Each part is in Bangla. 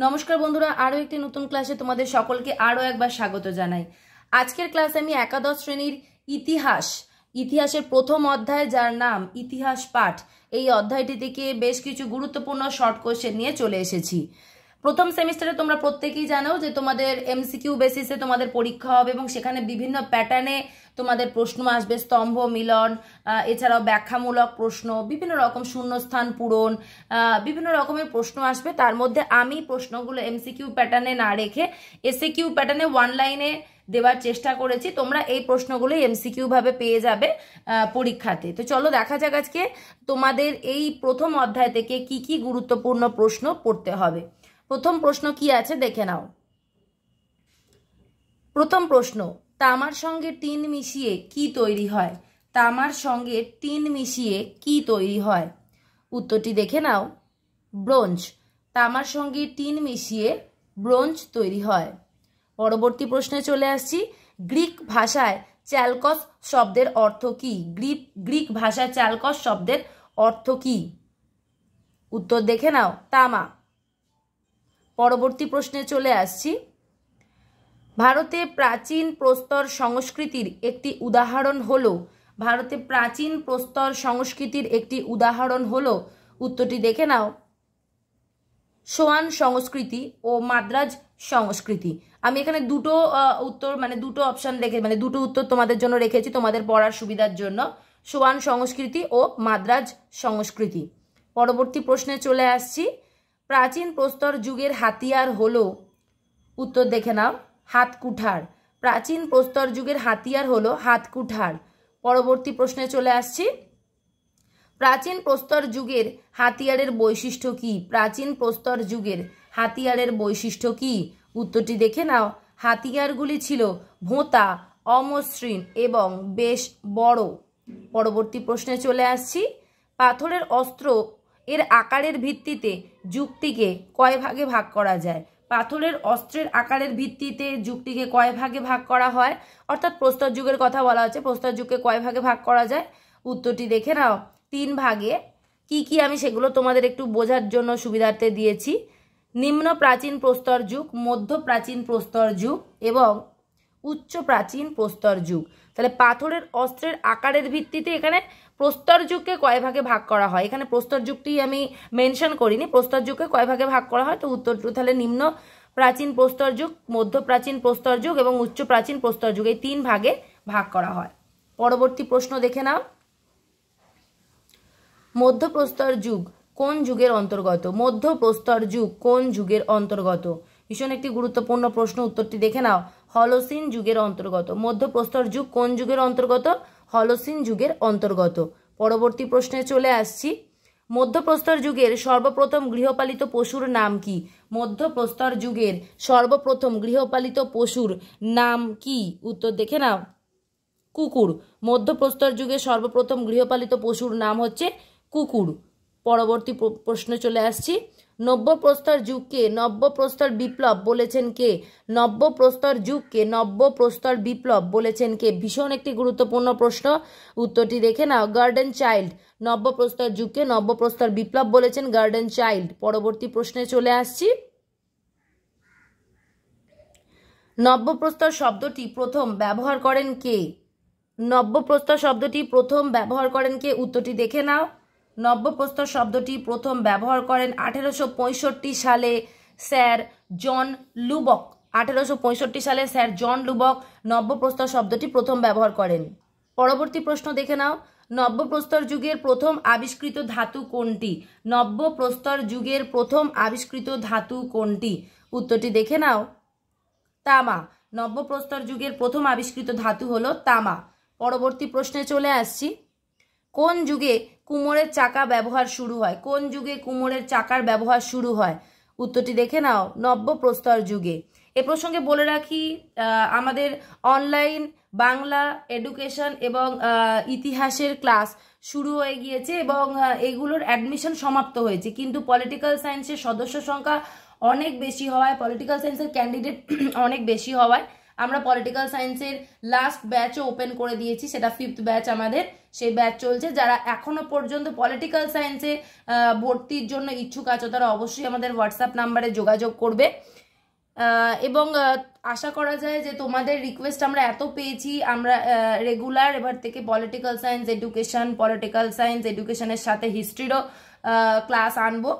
নমস্কার বন্ধুরা, আরও একটি নতুন ক্লাসে তোমাদের সকলকে আরও একবার স্বাগত জানাই। আজকের ক্লাসে আমি একাদশ শ্রেণীর ইতিহাসের প্রথম অধ্যায়, যার নাম ইতিহাস পাঠ, এই অধ্যায়টি থেকে বেশ কিছু গুরুত্বপূর্ণ শর্ট কোশ্চেন নিয়ে চলে এসেছি। প্রথম সেমিস্টারে তোমরা প্রত্যেকেই জানো যে তোমাদের এমসিকিউ বেসিসে তোমাদের পরীক্ষা হবে এবং সেখানে বিভিন্ন প্যাটার্নে তোমাদের প্রশ্ন আসবে, স্তম্ভ মিলন, এছাড়াও ব্যাখ্যামূলক প্রশ্ন, বিভিন্ন রকম শূন্যস্থান পূরণ, বিভিন্ন রকমের প্রশ্ন আসবে। তার মধ্যে আমি প্রশ্নগুলো এমসিকিউ প্যাটার্নে না রেখে এসএকিউ প্যাটার্নে ওয়ান লাইনে দেওয়ার চেষ্টা করেছি। তোমরা এই প্রশ্নগুলো এমসিকিউ ভাবে পেয়ে যাবে পরীক্ষাতে। তো চলো দেখা যাক আজকে তোমাদের এই প্রথম অধ্যায় থেকে কি কি গুরুত্বপূর্ণ প্রশ্ন পড়তে হবে। প্রথম প্রশ্ন কি আছে দেখে নাও। প্রথম প্রশ্ন, তামার সঙ্গে টিন মিশিয়ে কি তৈরি হয়? তামার সঙ্গে টিন মিশিয়ে কি তৈরি হয়? উত্তরটি দেখে নাও, ব্রোঞ্জ। তামার সঙ্গে টিন মিশিয়ে ব্রোঞ্জ তৈরি হয়। পরবর্তী প্রশ্নে চলে আসছি। গ্রিক ভাষায় চ্যালকস শব্দের অর্থ কি? গ্রিক ভাষায় চ্যালকস শব্দের অর্থ কি? উত্তর দেখে নাও, তামা। পরবর্তী প্রশ্নে চলে আসছি। ভারতে প্রাচীন প্রস্তর সংস্কৃতির একটি উদাহরণ হলো, ভারতে প্রাচীন প্রস্তর সংস্কৃতির একটি উদাহরণ হলো, উত্তরটি দেখে নাও, সোয়ান সংস্কৃতি ও মাদ্রাজ সংস্কৃতি। আমি এখানে দুটো উত্তর দুটো অপশন দুটো উত্তর তোমাদের জন্য রেখেছি তোমাদের পড়ার সুবিধার জন্য, সোয়ান সংস্কৃতি ও মাদ্রাজ সংস্কৃতি। পরবর্তী প্রশ্নে চলে আসছি। প্রাচীন প্রস্তর যুগের হাতিয়ার হলো, উত্তর দেখে নাও, হাতকুঠার। প্রাচীন প্রস্তর যুগের হাতিয়ার হলো হাতকুঠার। পরবর্তী প্রশ্নে চলে আসছি। প্রাচীন প্রস্তর যুগের হাতিয়ারের বৈশিষ্ট্য কি? প্রাচীন প্রস্তর যুগের হাতিয়ারের বৈশিষ্ট্য কি? উত্তরটি দেখে নাও, হাতিয়ারগুলি ছিল ভোঁতা, অমসৃণ এবং বেশ বড়। পরবর্তী প্রশ্নে চলে আসছি। পাথরের অস্ত্র এর আকারের ভিত্তিতে যুগটিকে কয় ভাগে ভাগ করা যায়? পাথরের অস্ত্রের আকারের ভিত্তিতে যুগটিকে কয় ভাগে ভাগ করা হয়? অর্থাৎ প্রস্তর যুগের কথা বলা হচ্ছে, প্রস্তর যুগকে কয় ভাগে ভাগ করা যায়? উত্তরটি দেখে নাও, 3 ভাগে। কি কি আমি সেগুলো তোমাদের একটু বোঝার জন্য সুবিধার্থে দিয়েছি। নিম্ন প্রাচীন প্রস্তর যুগ, মধ্য প্রাচীন প্রস্তর যুগ এবং উচ্চ প্রাচীন প্রস্তর যুগ। তাহলে পাথরের অস্ত্রের আকারের ভিত্তিতে এখানে প্রস্তর যুগকে কয় ভাগে ভাগ করা হয়? এখানে প্রস্তর যুগটি আমি মেনশন করিনি, প্রস্তর যুগকে কয় ভাগে ভাগ করা হয়? তো উত্তরটি তাহলে নিম্ন প্রাচীন প্রস্তর যুগ, মধ্য প্রাচীন প্রস্তর যুগ এবং উচ্চ প্রাচীন প্রস্তর যুগ, এই 3 ভাগে ভাগ করা হয়। পরবর্তী প্রশ্ন দেখে নাও। মধ্যপ্রস্তর যুগ কোন যুগের অন্তর্গত? মধ্যপ্রস্তর যুগ কোন যুগের অন্তর্গত? ভীষণ একটি গুরুত্বপূর্ণ প্রশ্ন। উত্তরটি দেখে নাও, হলোসিন যুগের অন্তর্গত। মধ্যপ্রস্তর যুগ কোন যুগের অন্তর্গত? হলোসিন যুগের অন্তর্গত। পরবর্তী প্রশ্নে চলে আসছি। মধ্যপ্রস্তর যুগের সর্বপ্রথম গৃহপালিত পশুর নাম কি? মধ্যপ্রস্তর যুগের সর্বপ্রথম গৃহপালিত পশুর নাম কি? উত্তর দেখে নাও, কুকুর। মধ্যপ্রস্তর যুগের সর্বপ্রথম গৃহপালিত পশুর নাম হচ্ছে কুকুর। পরবর্তী প্রশ্নে চলে আসছি। নব্যপ্রস্তর যুগকে নব্যপ্রস্তর বিপ্লব বলেছেন কে? নব্যপ্রস্তর যুগকে নব্যপ্রস্তর বিপ্লব বলেছেন কে? ভীষণ একটি গুরুত্বপূর্ণ প্রশ্ন। উত্তরটি দেখে নাও, গার্ডেন চাইল্ড। নব্যপ্রস্তর যুগকে নব্যপ্রস্তর বিপ্লব বলেছেন গার্ডেন চাইল্ড। পরবর্তী প্রশ্নে চলে আসছি। নব্যপ্রস্তর শব্দটি প্রথম ব্যবহার করেন কে? নব্যপ্রস্তর শব্দটি প্রথম ব্যবহার করেন কে? উত্তরটি দেখে নাও, নব্যপ্রস্তর শব্দটি প্রথম ব্যবহার করেন 1865 সালে স্যার জন লুবক। 1865 সালে স্যার জন লুবক নব্যপ্রস্তর শব্দটি প্রথম ব্যবহার করেন। পরবর্তী প্রশ্ন দেখে নাও। নব্যপ্রস্তর যুগের প্রথম আবিষ্কৃত ধাতু কোনটি? নব্যপ্রস্তর যুগের প্রথম আবিষ্কৃত ধাতু কোনটি? উত্তরটি দেখে নাও, তামা। নব্যপ্রস্তর যুগের প্রথম আবিষ্কৃত ধাতু হলো তামা। পরবর্তী প্রশ্নে চলে আসছি। কোন যুগে কুমোরের চাকা ব্যবহার শুরু হয়? কোন যুগে কুমোরের চাকার ব্যবহার শুরু হয়? উত্তরটি দেখে নাও, নব্যপ্রস্তর যুগে। এ প্রসঙ্গে বলে রাখি, আমাদের অনলাইন বাংলা এডুকেশন এবং ইতিহাসের ক্লাস শুরু হয়ে গিয়েছে এবং এগুলোর অ্যাডমিশন সমাপ্ত হয়েছে, কিন্তু পলিটিক্যাল সায়েন্সের সদস্য সংখ্যা অনেক বেশি হওয়ায়, পলিটিক্যাল সায়েন্সের ক্যান্ডিডেট অনেক বেশি হওয়ায় আমরা পলিটিক্যাল সায়েন্সের লাস্ট ব্যাচও ওপেন করে দিয়েছি, সেটা 5th ব্যাচ আমাদের, সেই ব্যাচ চলছে। যারা এখনো পর্যন্ত পলিটিক্যাল সায়েন্সে ভর্তির জন্য ইচ্ছুক আছো তারা অবশ্যই আমাদের হোয়াটসঅ্যাপ নাম্বারে যোগাযোগ করবে। এবং আশা করা যায় যে তোমাদের রিকোয়েস্ট আমরা এত পেয়েছি, আমরা রেগুলার এবার থেকে পলিটিক্যাল সায়েন্স এডুকেশনের সাথে হিস্ট্রিরও ক্লাস আনবো।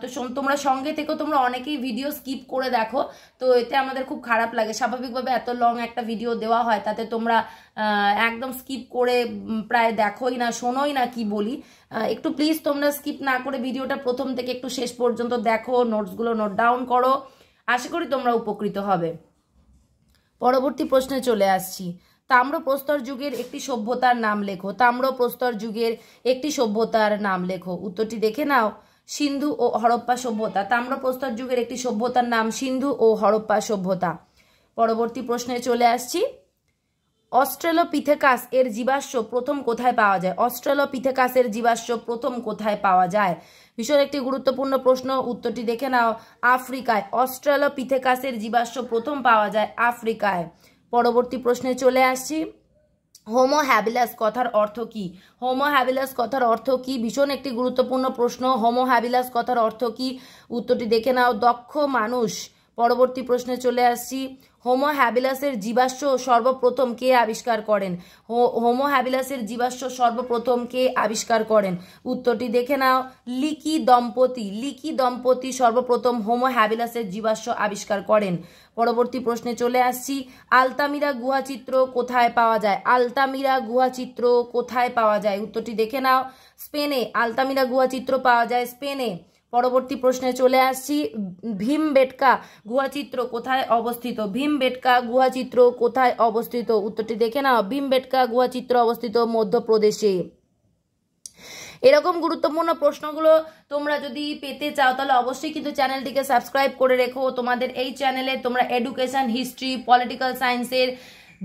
তো তোমরা সঙ্গে থেকে তোমরা অনেকেই ভিডিও স্কিপ করে দেখো, তো এতে আমাদের খুব খারাপ লাগে। স্বাভাবিকভাবে এত লং একটা ভিডিও দেওয়া হয়, তাতে তোমরা একদম স্কিপ করে প্রায় দেখোই না, শোনোই না কি বলি। একটু প্লিজ তোমরা স্কিপ না করে ভিডিওটা প্রথম থেকে একটু শেষ পর্যন্ত দেখো, নোটসগুলো নোট ডাউন করো, আশা করি তোমরা উপকৃত হবে। পরবর্তী প্রশ্নে চলে আসছি। তাম্রপ্রস্তর যুগের একটি সভ্যতার নাম লেখো। তাম্রপ্রস্তর যুগের একটি সভ্যতার নাম লেখো। উত্তরটি দেখে নাও, সিন্ধু ও হরপ্পা সভ্যতা। তাম্রপ্রস্তর যুগের একটি সভ্যতার নাম সিন্ধু ও হরপ্পা সভ্যতা। পরবর্তী প্রশ্নে চলে আসছি। অস্ট্রেলোপিথেকাস এর জীবাশ্ম প্রথম কোথায় পাওয়া যায়? অস্ট্রেলোপিথেকাস এর জীবাশ্ম প্রথম কোথায় পাওয়া যায়? ভীষণ একটি গুরুত্বপূর্ণ প্রশ্ন, উত্তরটি দেখে নাও, আফ্রিকায়। অস্ট্রেলোপিথেকাস এর জীবাশ্ম প্রথম পাওয়া যায় আফ্রিকায়। পরবর্তী প্রশ্নে চলে আসছি। হোমো হ্যাবিলাস কথার অর্থ কি? হোমো হ্যাবিলাস কথার অর্থ কি? ভীষণ একটি গুরুত্বপূর্ণ প্রশ্ন। হোমো হ্যাবিলাস কথার অর্থ কি? উত্তরটি দেখে নাও, দক্ষ মানুষ। পরবর্তী প্রশ্নে চলে আসছি। হোমো হ্যাবিলাসের জীবাশ্ম সর্বপ্রথম কে আবিষ্কার করেন? হোমো হ্যাবিলাসের জীবাশ্ম সর্বপ্রথম কে আবিষ্কার করেন? উত্তরটি দেখে নাও, লিকি দম্পতি। লিকি দম্পতি সর্বপ্রথম হোমো হ্যাবিলাসের জীবাশ্ম আবিষ্কার করেন। পরবর্তী প্রশ্নে চলে আসছি। আলতামিরা গুহাচিত্র কোথায় পাওয়া যায়? আলতামিরা গুহাচিত্র কোথায় পাওয়া যায়? উত্তরটি দেখে নাও, স্পেনে। আলতামিরা গুহাচিত্র পাওয়া যায় স্পেনে। পরবর্তী প্রশ্নে চলে আসছি। ভীমবেটকা গুহাচিত্র কোথায় অবস্থিত? ভীমবেটকা গুহাচিত্র কোথায় অবস্থিত? উত্তরটি দেখে নাও, ভীমবেটকা গুহাচিত্র অবস্থিত মধ্যপ্রদেশে। এরকম গুরুত্বপূর্ণ প্রশ্নগুলো তোমরা যদি পেতে চাও তাহলে অবশ্যই কিন্তু চ্যানেলটিকে সাবস্ক্রাইব করে রেখো। তোমাদের এই চ্যানেলে তোমরা এডুকেশন, হিস্ট্রি, পলিটিক্যাল সায়েন্সের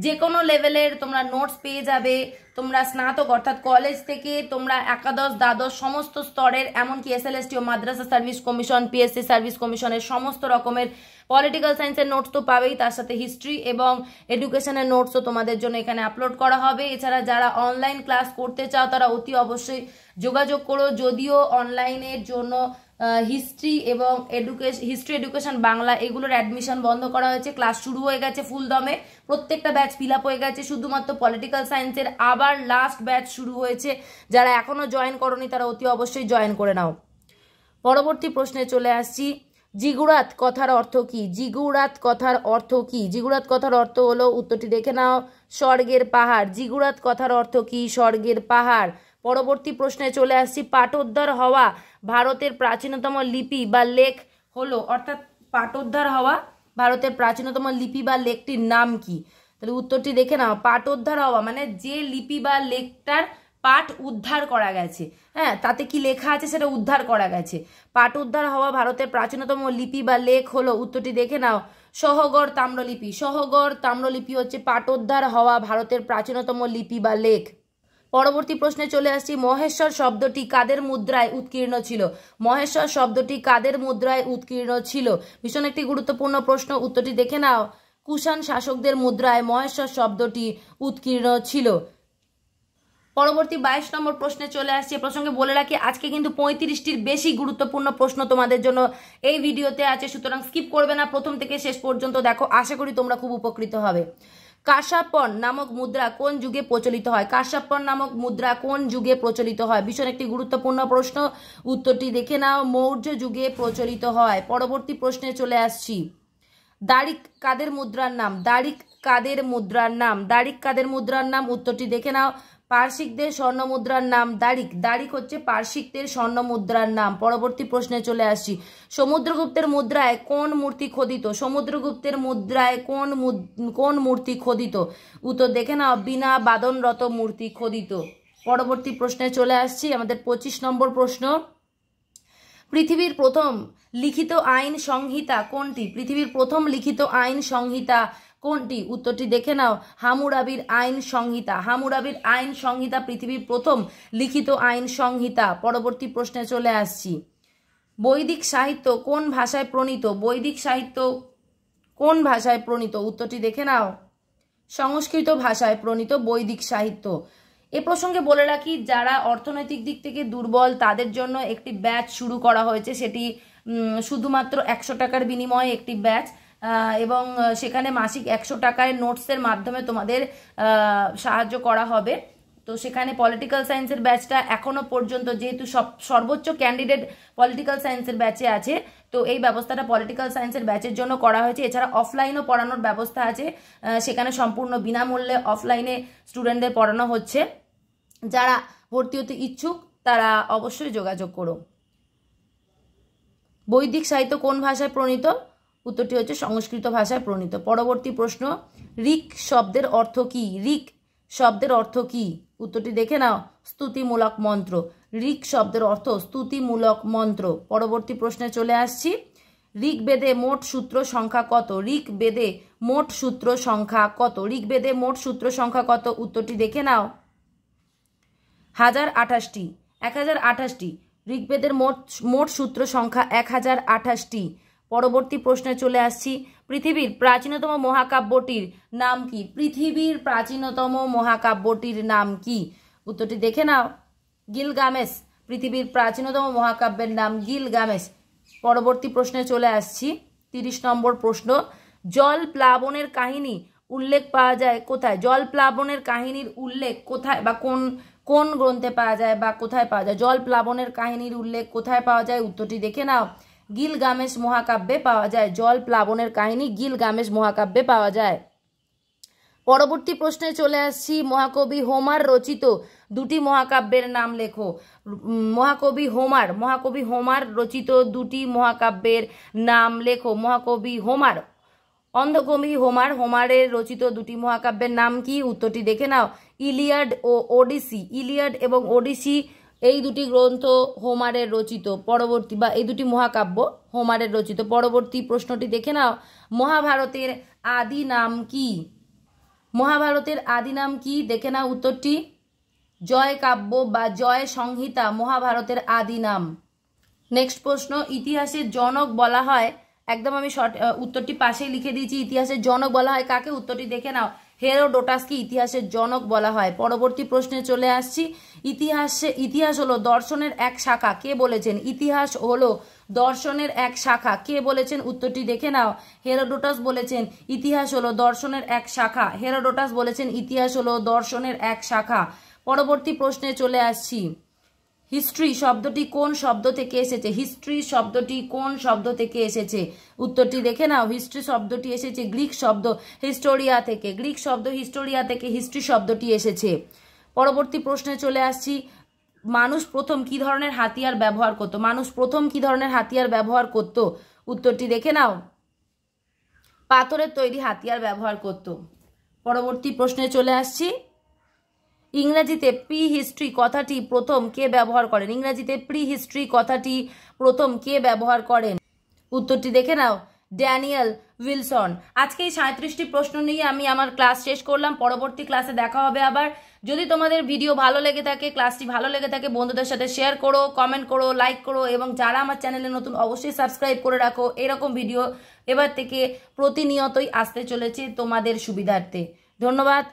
যে কোনো লেভেলের তোমরা নোটস পেয়ে যাবে। তোমরা স্নাতক অর্থাৎ কলেজ থেকে তোমরা একাদশ, দ্বাদশ সমস্ত স্তরের, এমনকি SLST ও মাদ্রাসা সার্ভিস কমিশন, PSC সার্ভিস কমিশনের সমস্ত রকমের পলিটিক্যাল সায়েন্সের নোটস তো পাবেই, তার সাথে হিস্ট্রি এবং এডুকেশনের নোটসও তোমাদের জন্য এখানে আপলোড করা হবে। এছাড়া যারা অনলাইন ক্লাস করতে চাও তারা অতি অবশ্যই যোগাযোগ করো। যদিও অনলাইনের জন্য হিস্ট্রি এবং হিস্ট্রি এডুকেশন বাংলা এগুলোর অ্যাডমিশন বন্ধ করা হয়েছে, ক্লাস শুরু হয়ে গেছে ফুল দমে, প্রত্যেকটা ব্যাচ ফিল আপ হয়ে গেছে। শুধুমাত্র পলিটিক্যাল সায়েন্সের আবার লাস্ট ব্যাচ শুরু হয়েছে। যারা এখনো জয়েন করোনি তারা অতি অবশ্যই জয়েন করে নাও। পরবর্তী প্রশ্নে চলে আসছি। জিগুরাত কথার অর্থ কি? জিগুরাত কথার অর্থ কি? জিগুরাত কথার অর্থ হলো, উত্তরটি দেখে নাও, স্বর্গের পাহাড়। জিগুরাত কথার অর্থ কি? স্বর্গের পাহাড়। পরবর্তী প্রশ্নে চলে আসছি। পাটোদ্ধার হওয়া ভারতের প্রাচীনতম লিপি বা লেখ হলো, অর্থাৎ পাটোদ্ধার হওয়া ভারতের প্রাচীনতম লিপি বা লেখটির নাম কি? তাহলে উত্তরটি দেখে নাও, পাটোদ্ধার হওয়া মানে যে লিপি বা লেখটার পাঠ উদ্ধার করা গেছে, হ্যাঁ, তাতে কি লেখা আছে সেটা উদ্ধার করা গেছে। পাঠ উদ্ধার হওয়া ভারতের প্রাচীনতম লিপি বা লেখ হলো, উত্তরটি দেখে নাও, সহগড় তাম্রলিপি। সহগড় তাম্রলিপি হচ্ছে পাঠোদ্ধার হওয়া ভারতের প্রাচীনতম লিপি বা লেখ। পরবর্তী প্রশ্নে চলে আসছি। মহেশ্বর শব্দটি কাদের মুদ্রায় উৎকীর্ণ ছিল? মহেশ্বর শব্দটি কাদের মুদ্রায় উৎকীর্ণ ছিল? ভীষণ একটি গুরুত্বপূর্ণ প্রশ্ন, উত্তরটি দেখে নাও, কুষাণ শাসকদের মুদ্রায় মহেশ্বর শব্দটি উৎকীর্ণ ছিল। পরবর্তী 22 নম্বর প্রশ্নে চলে আসছে। প্রসঙ্গে বলে রাখি আজকে কিন্তু 35টির বেশি গুরুত্বপূর্ণ প্রশ্ন তোমাদের জন্য এই ভিডিওতে আছে, সুতরাং স্কিপ করবে না, প্রথম থেকে শেষ পর্যন্ত দেখো, আশা করি তোমরা খুব উপকৃত হবে। কাশ্যপন নামক মুদ্রা কোন যুগে প্রচলিত হয়? কাশ্যপন নামক মুদ্রা কোন যুগে প্রচলিত হয়? ভীষণ একটি গুরুত্বপূর্ণ প্রশ্ন, উত্তরটি দেখে নাও, মৌর্য যুগে প্রচলিত হয়। পরবর্তী প্রশ্নে চলে আসছি। দারিক কাদের মুদ্রার নাম? দারিক কাদের মুদ্রার নাম? দারিক কাদের মুদ্রার নাম? উত্তরটি দেখে নাও, পারসিকদের স্বর্ণ মুদ্রার নাম দারিক। দারিক হচ্ছে পারসিকদের স্বর্ণ মুদ্রার নাম। পরবর্তী প্রশ্নে চলে আসছি। সমুদ্রগুপ্তের মুদ্রায় কোন মূর্তি খোদিত? সমুদ্রগুপ্তের মুদ্রায় কোন মূর্তি খোদিত? উত্তর দেখে নাও, বিনা বাদনরত মূর্তি খোদিত। পরবর্তী প্রশ্নে চলে আসছি, আমাদের 25 নম্বর প্রশ্ন। পৃথিবীর প্রথম লিখিত আইন সংহিতা কোনটি? পৃথিবীর প্রথম লিখিত আইন সংহিতা কোনটি? উত্তরটি দেখে নাও, হামুরাবির আইন সংহিতা। হামুরাবির আইন সংহিতা পৃথিবীর প্রথম লিখিত আইন সংহিতা। পরবর্তী প্রশ্নে চলে আসছি। বৈদিক সাহিত্য কোন ভাষায় প্রণীত? বৈদিক সাহিত্য কোন ভাষায় প্রণীত? উত্তরটি দেখে নাও, সংস্কৃত ভাষায় প্রণীত বৈদিক সাহিত্য। এ প্রসঙ্গে বলে রাখি, যারা অর্থনৈতিক দিক থেকে দুর্বল তাদের জন্য একটি ব্যাচ শুরু করা হয়েছে, সেটি শুধুমাত্র 100 টাকার বিনিময়ে একটি ব্যাচ, এবং সেখানে মাসিক 100 টাকায় নোটসের মাধ্যমে তোমাদের সাহায্য করা হবে। তো সেখানে পলিটিক্যাল সায়েন্সের ব্যাচটা এখনো পর্যন্ত, যেহেতু সর্বোচ্চ ক্যান্ডিডেট পলিটিক্যাল সায়েন্সের ব্যাচে আছে, তো এই ব্যবস্থাটা পলিটিক্যাল সায়েন্সের ব্যাচের জন্য করা হয়েছে। এছাড়া অফলাইনও পড়ানোর ব্যবস্থা আছে, সেখানে সম্পূর্ণ বিনামূল্যে অফলাইনে স্টুডেন্টদের পড়ানো হচ্ছে। যারা ভর্তি হতে ইচ্ছুক তারা অবশ্যই যোগাযোগ করো। বৈদিক সাহিত্য কোন ভাষায় প্রণীত? উত্তরটি হচ্ছে সংস্কৃত ভাষায় প্রণীত। পরবর্তী প্রশ্ন, ঋক শব্দের অর্থ কি? ঋক শব্দের অর্থ কি? উত্তরটি দেখে নাও, স্তুতিমূলক মন্ত্র। ঋক শব্দের অর্থ স্তুতিমূলক মন্ত্র। পরবর্তী প্রশ্নে চলে আসছি, ঋগ্বেদে মোট সূত্র সংখ্যা কত? ঋগ্বেদে মোট সূত্র সংখ্যা কত? ঋগ্বেদে মোট সূত্র সংখ্যা কত? উত্তরটি দেখে নাও, 1028টি। 1028টি। ঋগ্বেদের মোট সূত্র সংখ্যা 1028টি। পরবর্তী প্রশ্নে চলে আসছি, পৃথিবীর প্রাচীনতম মহাকাব্যটির নাম কি? পৃথিবীর প্রাচীনতম মহাকাব্যটির নাম কি? উত্তরটি দেখে নাও, গিলগামেশ। পৃথিবীর প্রাচীনতম মহাকাব্যের নাম গিলগামেশ। পরবর্তী প্রশ্নে চলে আসছি, 30 নম্বর প্রশ্ন, জল প্লাবনের কাহিনী উল্লেখ পাওয়া যায় কোথায়? জল প্লাবনের কাহিনীর উল্লেখ কোথায় বা কোন গ্রন্থে পাওয়া যায় বা কোথায় পাওয়া যায়? জল প্লাবনের কাহিনীর উল্লেখ কোথায় পাওয়া যায়? উত্তরটি দেখে নাও, গিলগামেশ মহাকাব্যে পাওয়া যায়। জল প্লাবনের কাহিনী গিলগামেশ মহাকাব্যে পাওয়া যায়। পরবর্তী প্রশ্নে চলে আসছি, মহাকবি হোমার রচিত দুটি মহাকাব্যের নাম লেখো। মহাকবি হোমার রচিত দুটি মহাকাব্যের নাম লেখো। মহাকবি হোমার, অন্ধকবি হোমারের রচিত দুটি মহাকাব্যের নাম কি? উত্তরটি দেখে নাও, ইলিয়াড ও ওডিসি। ইলিয়াড এবং ওডিসি এই দুটি গ্রন্থ হোমারের রচিত। পরবর্তী বা এই দুটি মহাকাব্য হোমারের রচিত। পরবর্তী প্রশ্নটি দেখে নাও, মহাভারতের আদি নাম কি? মহাভারতের আদি নাম কি? দেখে নাও উত্তরটি, জয় কাব্য বা জয় সংহিতা মহাভারতের আদি নাম। নেক্সট প্রশ্ন, ইতিহাসের জনক বলা হয়, একদম আমি উত্তরটি পাশেই লিখে দিয়েছি, ইতিহাসের জনক বলা হয় কাকে? উত্তরটি দেখে নাও, হেরোডোটাসকে ইতিহাসের জনক বলা হয়। পরবর্তী প্রশ্নে চলে আসছি, ইতিহাস হলো দর্শনের এক শাখা, কে বলেছেন? ইতিহাস হলো দর্শনের এক শাখা, কে বলেছেন? উত্তরটি দেখে নাও, হেরোডোটাস বলেছেন ইতিহাস হলো দর্শনের এক শাখা। হেরোডোটাস বলেছেন ইতিহাস হলো দর্শনের এক শাখা। পরবর্তী প্রশ্নে চলে আসছি, হিস্ট্রি শব্দটি কোন শব্দ থেকে এসেছে? হিস্ট্রি শব্দটি কোন শব্দ থেকে এসেছে? উত্তরটি দেখে নাও, হিস্ট্রি শব্দটি এসেছে গ্রিক শব্দ হিস্টোরিয়া থেকে। গ্রিক শব্দ হিস্টোরিয়া থেকে হিস্ট্রি শব্দটি এসেছে। পরবর্তী প্রশ্নে চলে আসছি, মানুষ প্রথম কি ধরনের হাতিয়ার ব্যবহার করত? মানুষ প্রথম কি ধরনের হাতিয়ার ব্যবহার করত? উত্তরটি দেখে নাও, পাথরের তৈরি হাতিয়ার ব্যবহার করত। পরবর্তী প্রশ্নে চলে আসছি, ইংরেজিতে প্রি হিস্ট্রি কথাটি প্রথম কে ব্যবহার করেন? ইংরেজিতে প্রি হিস্ট্রি কথাটি প্রথম কে ব্যবহার করেন? উত্তরটি দেখে নাও, ড্যানিয়েল উইলসন। আজকে এই 37টি প্রশ্ন নিয়ে আমি আমার ক্লাস শেষ করলাম। পরবর্তী ক্লাসে দেখা হবে আবার। যদি তোমাদের ভিডিও ভালো লেগে থাকে, ক্লাসটি ভালো লেগে থাকে, বন্ধুদের সাথে শেয়ার করো, কমেন্ট করো, লাইক করো, এবং যারা আমার চ্যানেলে নতুন অবশ্যই সাবস্ক্রাইব করে রাখো। এরকম ভিডিও এবার থেকে প্রতিনিয়তই আসতে চলেছে তোমাদের সুবিধার্থে। ধন্যবাদ।